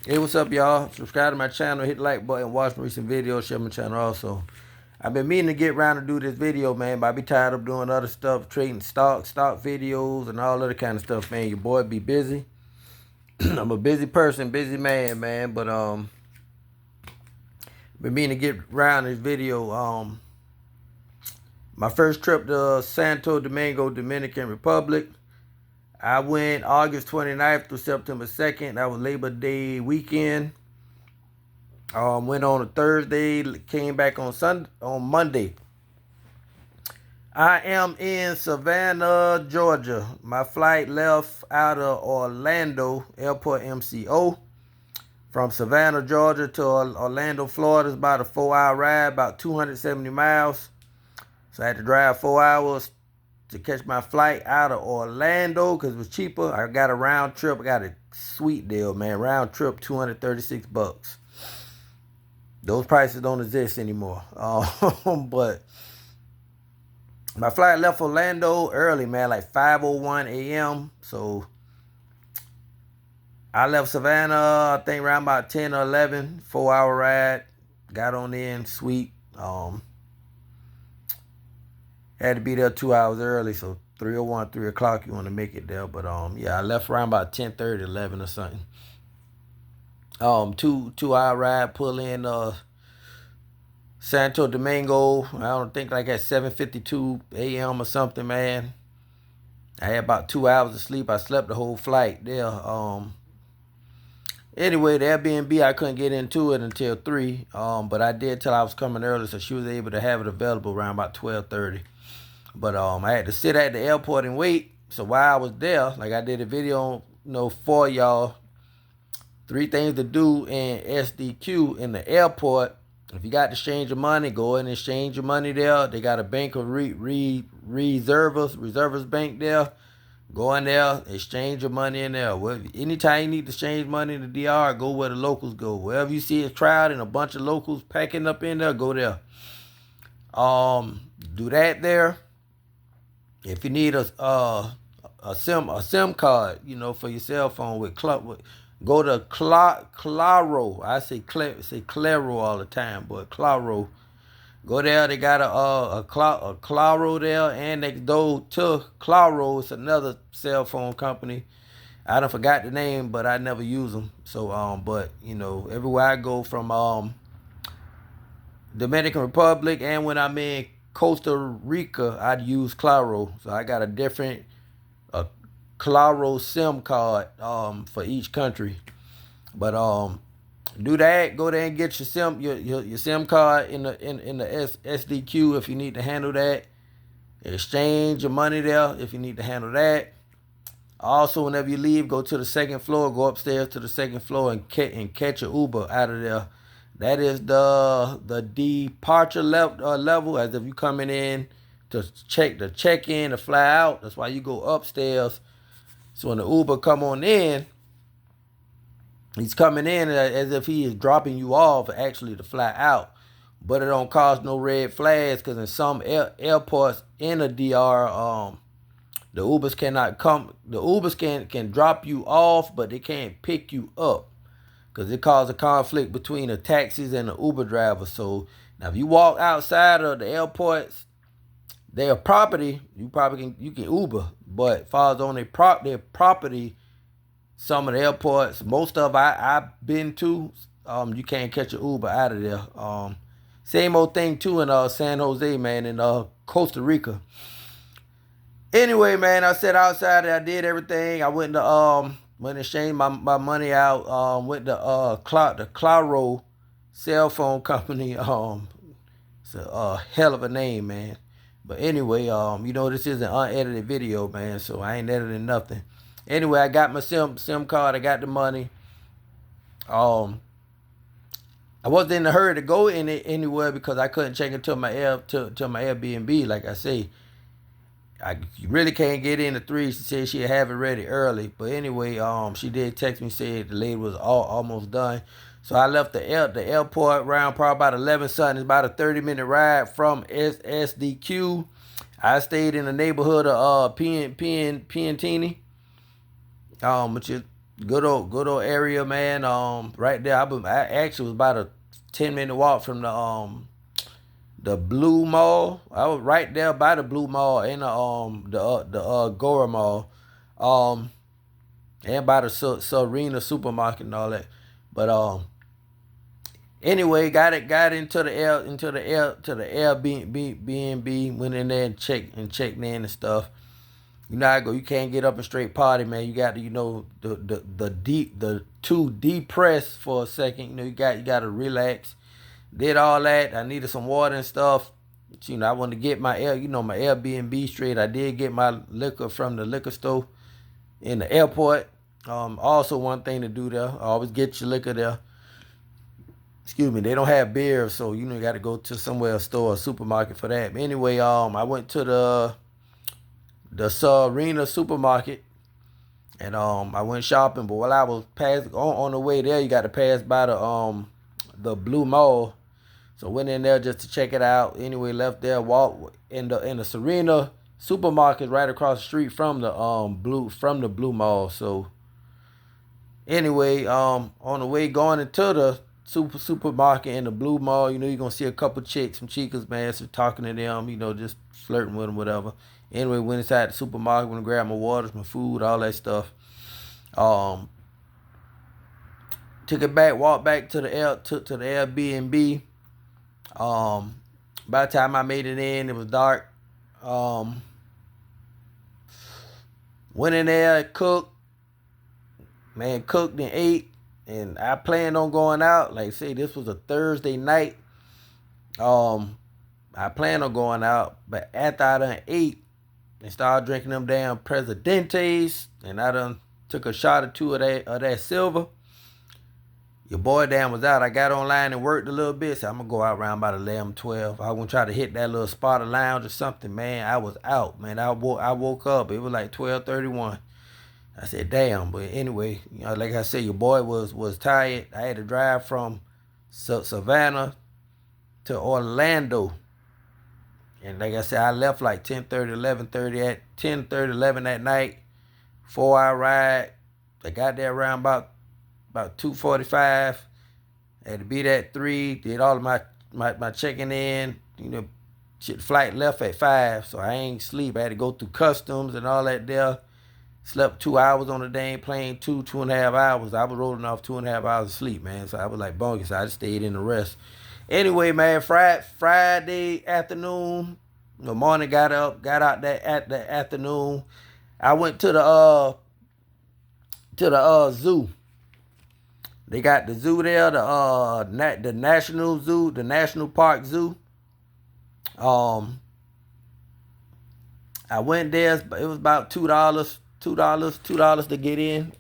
Hey, what's up, y'all? Subscribe to my channel, hit the like button, watch my recent videos, share my channel also. I've been meaning to get around to do this video, man, but I be tired of doing other stuff, trading stock videos, and all other kind of stuff, man. Your boy be busy. I'm a busy person, busy man, man, but been meaning to get around this video. My first trip to Santo Domingo, Dominican Republic. I went August 29th through September 2nd. That was Labor Day weekend. Went on a Thursday, came back on Monday. I am in Savannah, Georgia. My flight left out of Orlando Airport MCO. From Savannah, Georgia to Orlando, Florida is about a 4-hour ride, about 270 miles. So I had to drive 4 hours to catch my flight out of Orlando because it was cheaper. I got a round trip. I got a sweet deal, man. Round trip, $236. Those prices don't exist anymore. But my flight left Orlando early, man, like 5:01 a.m. So I left Savannah, I think around about 10 or 11, 4-hour ride. Got on in, sweet. Had to be there 2 hours early, so 3:01, 3 o'clock, you want to make it there. But yeah, I left around about 10:30, 11 or something. Two-hour ride, pull in Santo Domingo. I don't think like at 7:52 a.m. or something, man. I had about 2 hours of sleep. I slept the whole flight there. Anyway, the Airbnb, I couldn't get into it until 3. But I did tell I was coming early, so she was able to have it available around about 12:30. But I had to sit at the airport and wait. So while I was there, like I did a video, for y'all, 3 things to do in SDQ in the airport. If you got to exchange your money, go in and exchange your money there. They got a bank of reservers bank there. Go in there, exchange your money in there. Anytime you need to exchange money in the DR, go where the locals go. Wherever you see a crowd and a bunch of locals packing up in there, go there. Do that there. If you need a SIM card, for your cell phone go to Claro. I say Claro all the time, but Claro. Go there. They got a Claro there, and next door to Claro is another cell phone company. I don't forgot the name, but I never use them. So but everywhere I go from Dominican Republic and when I'm in Costa Rica, I'd use Claro. So I got a different Claro SIM card for each country. But do that. Go there and get your SIM card in the SDQ if you need to handle that. Exchange your money there if you need to handle that. Also, whenever you leave, go to the second floor. Go upstairs to the second floor and catch an Uber out of there. That is the departure level, as if you coming in to check in to fly out. That's why you go upstairs. So when the Uber come on in, he's coming in as if he is dropping you off actually to fly out. But it don't cause no red flags because in some airports in the DR, the Ubers cannot come. The Ubers can drop you off, but they can't pick you up because it causes a conflict between the taxis and the Uber drivers. So now if you walk outside of the airports, their property, you can Uber. But as far as on their property, some of the airports, most of I've been to, you can't catch an Uber out of there. Same old thing too in San Jose, man, in Costa Rica. Anyway, man, I sat outside and I did everything. I went to exchange my money out. Went to the Claro cell phone company. It's a hell of a name, man. But anyway, this is an unedited video, man, so I ain't editing nothing. Anyway, I got my SIM card. I got the money. I wasn't in a hurry to go anywhere because I couldn't check into my to my Airbnb. Like I say, you really can't get in at 3. She said she'd have it ready early. But anyway, she did text me, said the lady was almost done. So I left the airport around probably about 11 something. It's about a 30-minute ride from SDQ. I stayed in the neighborhood of Piantini, which is, good old area, man. Right there, I actually was about a 10-minute walk from the Blue Mall. I was right there by the Blue Mall and the Gora Mall, um, and by the Serena supermarket and all that. But anyway, got into the Airbnb, went in there and checked in and stuff. You know how I go. You can't get up and straight party, man. You got to, the too depressed for a second. You got to relax. Did all that. I needed some water and stuff. I wanted to get my my Airbnb straight. I did get my liquor from the liquor store in the airport. Also one thing to do there. Always get your liquor there. Excuse me. They don't have beer, so you got to go to somewhere, a store, a supermarket for that. But anyway, I went to the Serena supermarket, and I went shopping. But while I was on the way there, you got to pass by the Blue Mall. So went in there just to check it out. Anyway, left there, walked in the Serena supermarket right across the street from the Blue Mall. So anyway, on the way going into the supermarket in the Blue Mall, you're gonna see a couple chicks, some chicas, man, so talking to them, just flirting with them, whatever. Anyway, went inside the supermarket, went to grab my waters, my food, all that stuff. Took it back, walked back to the Airbnb. By the time I made it in, it was dark. Went in there, cooked and ate. And I planned on going out. Like I say, this was a Thursday night. I planned on going out, but after I done ate and started drinking them damn Presidentes, and I done took a shot or two of that silver, your boy damn was out. I got online and worked a little bit, so I'm going to go out around about 11, 12. I was going to try to hit that little spot of lounge or something, man. I was out, man. I woke up. It was like 12:31. I said, damn. But anyway, like I said, your boy was tired. I had to drive from Savannah to Orlando. And like I said, I left like 10:30, 11 that night. 4-hour ride. I got there around about 2:45. I had to be there at 3. Did all of my checking in. Flight left at 5, so I ain't sleep. I had to go through customs and all that there. Slept 2 hours on the dang plane, 2.5 hours. I was rolling off 2.5 hours of sleep, man. So I was like bogus. So I just stayed in the rest. Anyway, man, Friday afternoon, the morning got out that at the afternoon. I went to the zoo. They got the zoo there, the National Zoo, the National Park Zoo. I went there. It was about $2 to get in.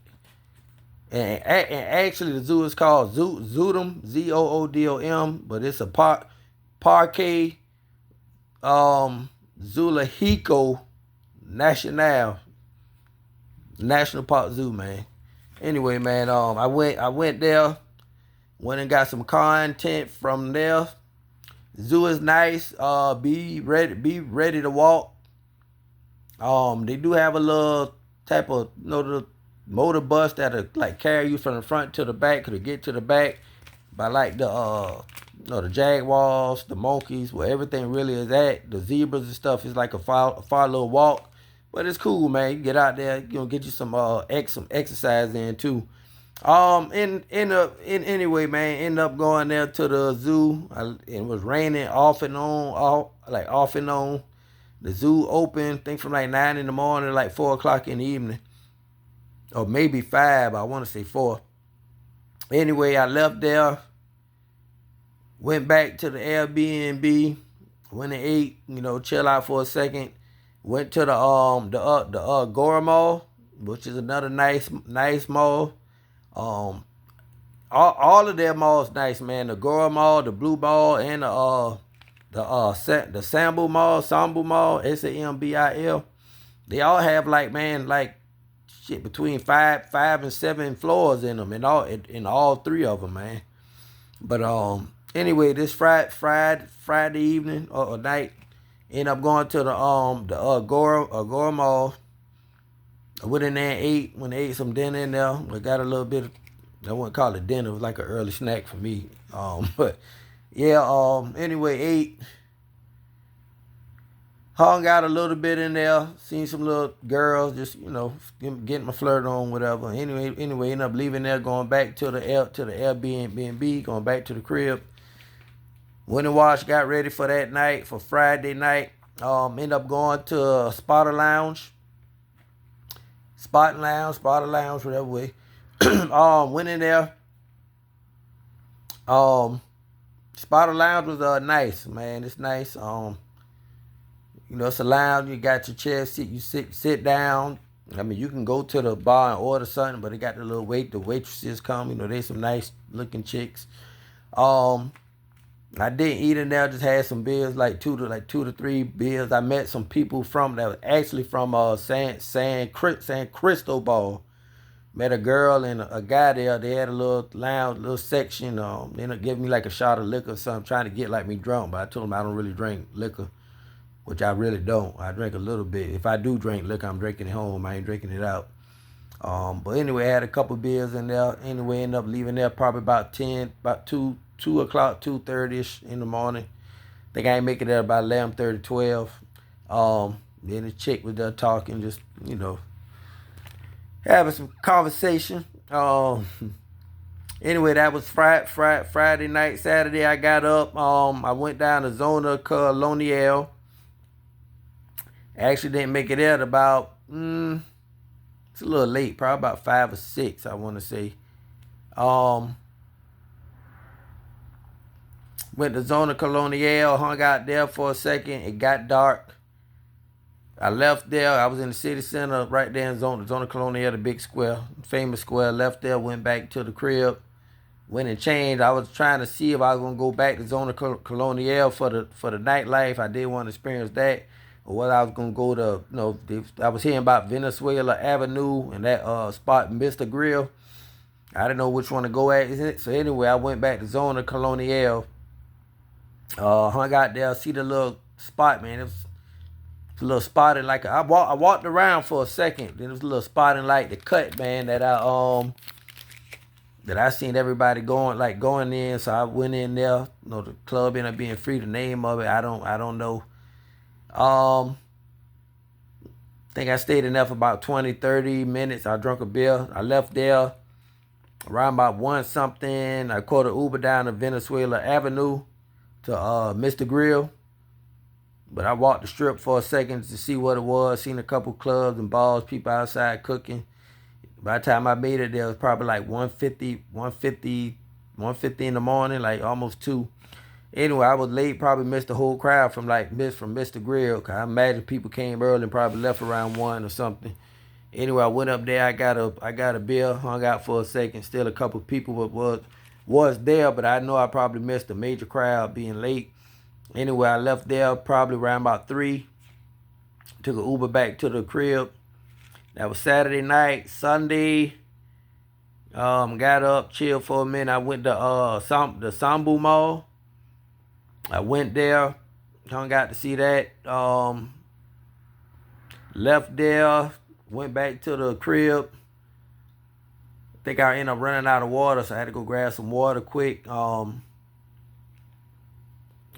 And actually, the zoo is called Zoodom, Zoodom, but it's a Parque Zoológico Nacional, National Park Zoo, man. Anyway, man, I went there, went and got some content from there. Zoo is nice. Be ready to walk. They do have a little type of the motor bus that'll like carry you from the front to the back, to get to the back. By like the jaguars, the monkeys, where everything really is at. The zebras and stuff is like a far little walk. But it's cool, man. You get out there, get you some exercise in too. Anyway, man, end up going there to the zoo. It was raining off and on. The zoo open, I think from like 9 in the morning to like 4 o'clock in the evening. Or maybe 5, I want to say 4. Anyway, I left there. Went back to the Airbnb. Went and ate, chill out for a second. Went to the Gora Mall, which is another nice mall. All of their malls nice, man. The Gora Mall, the Blue Mall, and the Sambo Mall, Sambil. They all have between 5 and 7 floors in them, in all 3 of them, man. But anyway, this Friday evening or night, end up going to the Agora Mall. I went in there and ate. When they ate some dinner in there, I got a little bit of, I wouldn't call it dinner. It was like an early snack for me. But yeah, anyway, ate. Hung out a little bit in there. Seen some little girls, just, getting my flirt on, whatever. Anyway, ended up leaving there, going back to the Airbnb, going back to the crib. Went and washed, got ready for that night, for Friday night. Ended up going to Spotter Lounge, whatever way. Went in there. Spotter Lounge was nice, man. It's nice. It's a lounge. You got your chair, sit down. I mean, you can go to the bar and order something, but they got the waitresses come. They some nice looking chicks. I didn't eat in there. Just had some beers, like two to three beers. I met some people that was actually from San Cristobal. Met a girl and a guy there. They had a little lounge, little section. They ended up giving me like a shot of liquor or something, trying to get like me drunk. But I told them I don't really drink liquor, which I really don't. I drink a little bit. If I do drink liquor, I'm drinking it home. I ain't drinking it out. But anyway, I had a couple beers in there. Anyway, ended up leaving there probably about 2 o'clock, 2:30ish in the morning. Think I ain't make it there about 11:30, 12. Then the chick was there talking, just, having some conversation. Anyway, that was Friday night. Saturday, I got up. I went down to Zona Colonial. Actually didn't make it there at about, it's a little late, probably about 5 or 6, I want to say. Went to Zona Colonial, hung out there for a second. It got dark. I left there. I was in the city center right there in Zona Colonial, the big square, famous square. Left there, went back to the crib, went and changed. I was trying to see if I was going to go back to Zona Colonial for the nightlife. I did want to experience that. Or whether I was going to go to, I was hearing about Venezuela Avenue and that spot, Mr. Grill. I didn't know which one to go at. So anyway, I went back to Zona Colonial. Hung out there, see the little spot, man. It was a little spot in I walked around for a second. Then it was a little spot in the cut, man, that I seen everybody going in. So I went in there. The club ended up being free. The name of it, I don't know. Think I stayed in there for about 20, 30 minutes. I drank a beer. I left there around about 1 something. I caught an Uber down to Venezuela Avenue to Mr. Grill. But I walked the strip for a second to see what it was. Seen a couple clubs and bars, people outside cooking. By the time I made it there, it was probably like 1:50 in the morning, like almost 2. Anyway, I was late, probably missed the whole crowd from Mr. Grill. Cause I imagine people came early and probably left around 1 or something. Anyway, I went up there, I got a beer, hung out for a second. Still a couple people was there, but I know I probably missed a major crowd being late. Anyway, I left there probably around about 3. Took an Uber back to the crib. That was Saturday night. Sunday, got up, chilled for a minute. I went to the Sambu Mall. I went there, hung out to see that. Left there, went back to the crib. I think I ended up running out of water, so I had to go grab some water quick. And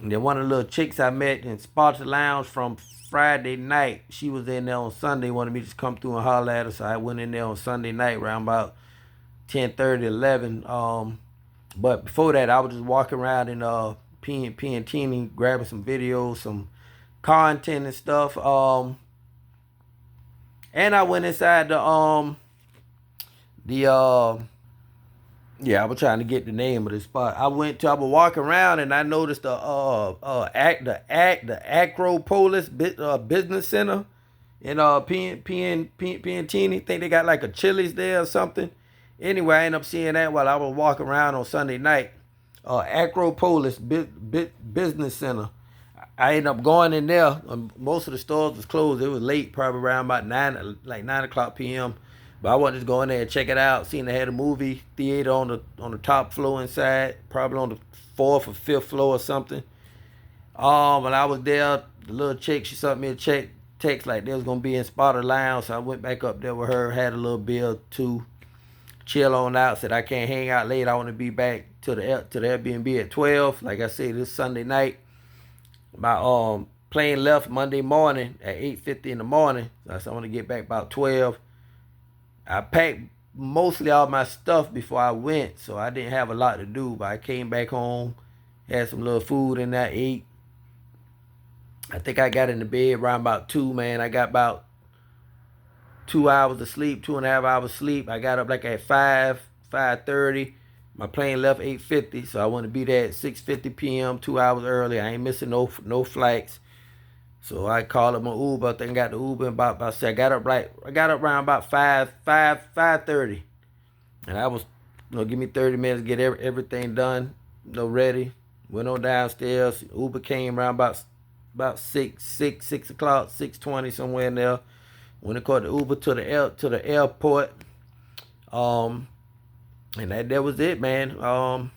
then one of the little chicks I met in Spotter Lounge from Friday night, she was in there on Sunday, wanted me to just come through and holler at her, so I went in there on Sunday night around about 10:30, 11. But before that, I was just walking around in P&T, grabbing some videos, some content and stuff. And I went inside I was trying to get the name of the spot. I was walking around and I noticed the Acropolis Business Center in P&T. Think they got like a Chili's there or something. Anyway, I ended up seeing that while I was walking around on Sunday night. Acropolis Business Center. I ended up going in there. Most of the stores was closed. It was late, probably around about 9 o'clock p.m. But I wanted to go in there and check it out. Seen they had a movie theater on the top floor inside, probably on the 4th or 5th floor or something. When I was there, the little chick, she sent me a text text like they was gonna be in Spotter Lounge, so I went back up there with her, had a little bill too, chill on out. Said I can't hang out late. I want to be back to the Airbnb at 12. Like I said, this Sunday night, my plane left Monday morning at 8:50 in the morning. So I want to get back about 12. I packed mostly all my stuff before I went, so I didn't have a lot to do. But I came back home, had some little food in there, ate. I think I got in the bed around about 2, man. I got about 2 hours of sleep, 2.5 hours sleep. I got up like at 5:30. My plane left 8:50, so I want to be there at 6:50 p.m., 2 hours early. I ain't missing no flights. So I called up my Uber. I think I got the Uber about I got up around about 5:30. And I was, give me 30 minutes to get everything done, ready. Went on downstairs. Uber came around about 6 o'clock, 6:20, somewhere in there. When I caught the Uber to the airport, and that was it, man.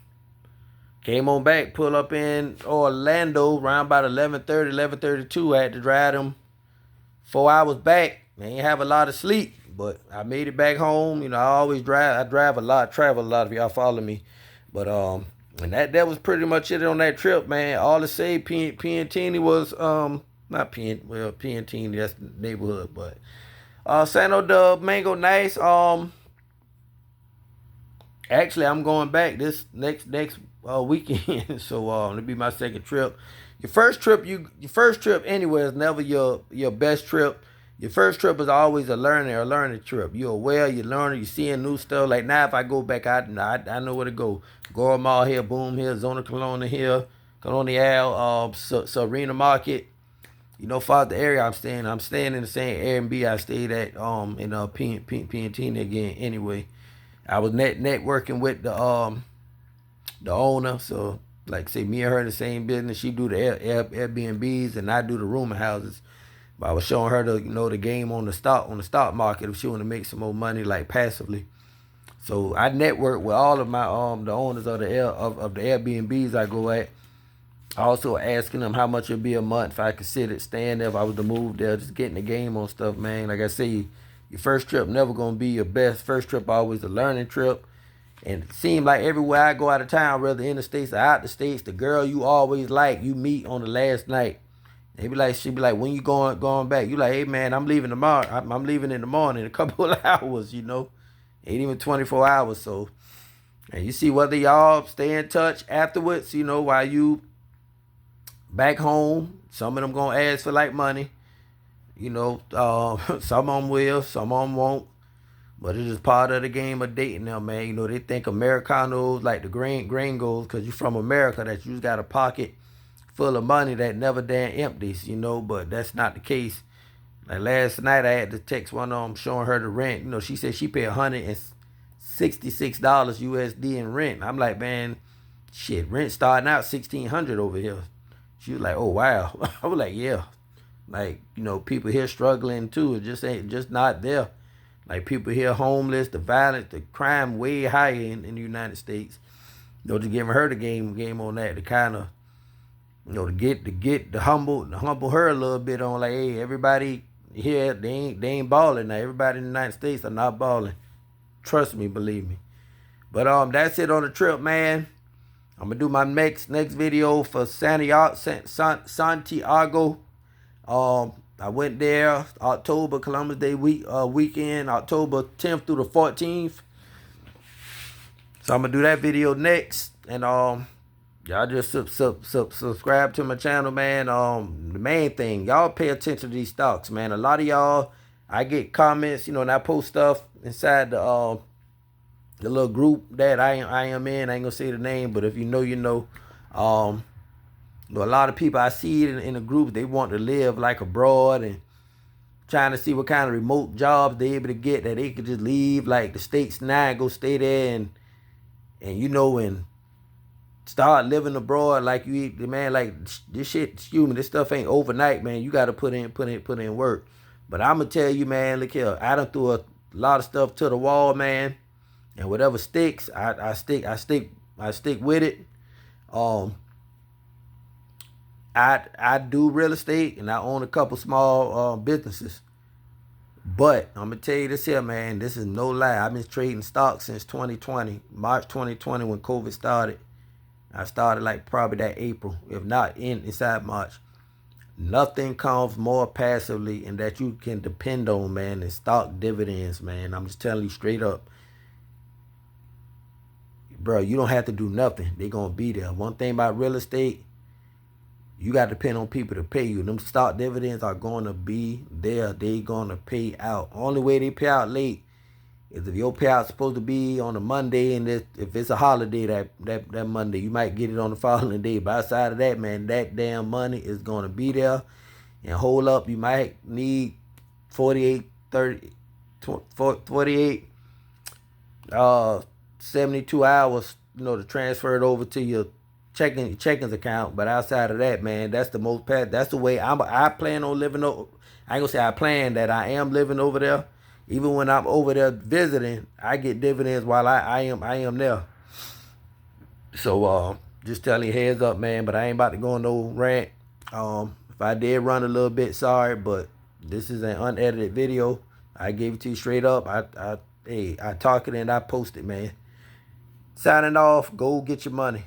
Came on back, pull up in Orlando around about 11:30, 11:32. I had to drive them 4 hours back. I ain't have a lot of sleep, but I made it back home. I always drive. I drive a lot, travel a lot. If y'all follow me, but and that was pretty much it on that trip, man. All to say, Piantini was not Piantini, that's the neighborhood, but Santo Domingo, nice. Actually, I'm going back this next weekend, so it'll be my second trip. Your first trip anywhere is never your best trip. Your first trip is always a learning trip. You're aware, you're learning, you're seeing new stuff. Like now, if I go back out, I know where to go. Gore Mall here, Boom here, Zona Colonial here, Colonial, Serena Market. Far the area I'm staying in the same Airbnb I stayed at in Piantini again. Anyway, I was networking with the owner, so like say me and her in the same business. She do the Airbnbs and I do the rooming houses. But I was showing her the game on the stock market if she want to make some more money like passively. So I network with all of my the owners of the Airbnbs I go at. Also asking them how much it'd be a month if I considered staying there if I was to move there, just getting the game on stuff, man. Like I say, your first trip never gonna be your best. First trip always a learning trip. And it seemed like everywhere I go out of town, whether in the States or out the States, the girl you always like, you meet on the last night. She be like, when you going back? You like, hey man, I'm leaving tomorrow. I'm leaving in the morning, a couple of hours, Ain't even 24 hours. So, and you see whether y'all stay in touch afterwards, while you back home. Some of them gonna ask for like money. Some of them will, some of them won't. But it is part of the game of dating them, man. They think Americanos like the gringos, because you from America, that you got a pocket full of money that never damn empties, but that's not the case. Like last night I had to text one of them showing her the rent. She said she paid $166 USD in rent. I'm like, man, shit, rent starting out $1,600 over here. She was like, oh wow. I was like, yeah. Like, people here struggling too. It just not there. Like people here homeless, the violence, the crime way higher in the United States. Just giving her the game on that to kind of, to humble her a little bit on like, hey, everybody here they ain't balling now. Everybody in the United States are not balling. Trust me, believe me. But that's it on the trip, man. I'm gonna do my next video for Santiago. I went there October Columbus Day weekend, October 10th through the 14th. So I'm gonna do that video next, and y'all just subscribe to my channel, man. The main thing, y'all pay attention to these stocks, man. A lot of y'all, I get comments, and I post stuff inside the little group that I am in. I ain't gonna say the name, but if you know, you know. A lot of people I see it in the group, they want to live like abroad and trying to see what kind of remote jobs they able to get that they could just leave like the States now and go stay there and and start living abroad like you, man. Like this shit, excuse me, this stuff ain't overnight, man. You got to put in work. But I'm gonna tell you, man. Look here, I done threw a lot of stuff to the wall, man. And whatever sticks, I stick with it. I do real estate and I own a couple small businesses. But I'm gonna tell you this here, man. This is no lie. I've been trading stocks since 2020, March 2020 when COVID started. I started like probably that April, if not inside March. Nothing comes more passively and that you can depend on, man, than stock dividends, man. I'm just telling you straight up, bro. You don't have to do nothing. They're gonna be there. One thing about real estate, you got to depend on people to pay you. Them stock dividends are going to be there. They going to pay out. Only way they pay out late is if your payout's supposed to be on a Monday, and if it's a holiday that Monday, you might get it on the following day. But outside of that, man, that damn money is going to be there. And hold up, you might need 48, 30, 48, 72 hours, to transfer it over to your checkings account. But outside of that, man, that's the most that's the way I plan on living over. I ain't gonna say I plan that I am living over there. Even when I'm over there visiting, I get dividends while I am there. So just telling you, heads up, man. But I ain't about to go on no rant. If I did run a little bit, sorry, but this is an unedited video. I gave it to you straight up. I talk it and I post it, man. Signing off. Go get your money.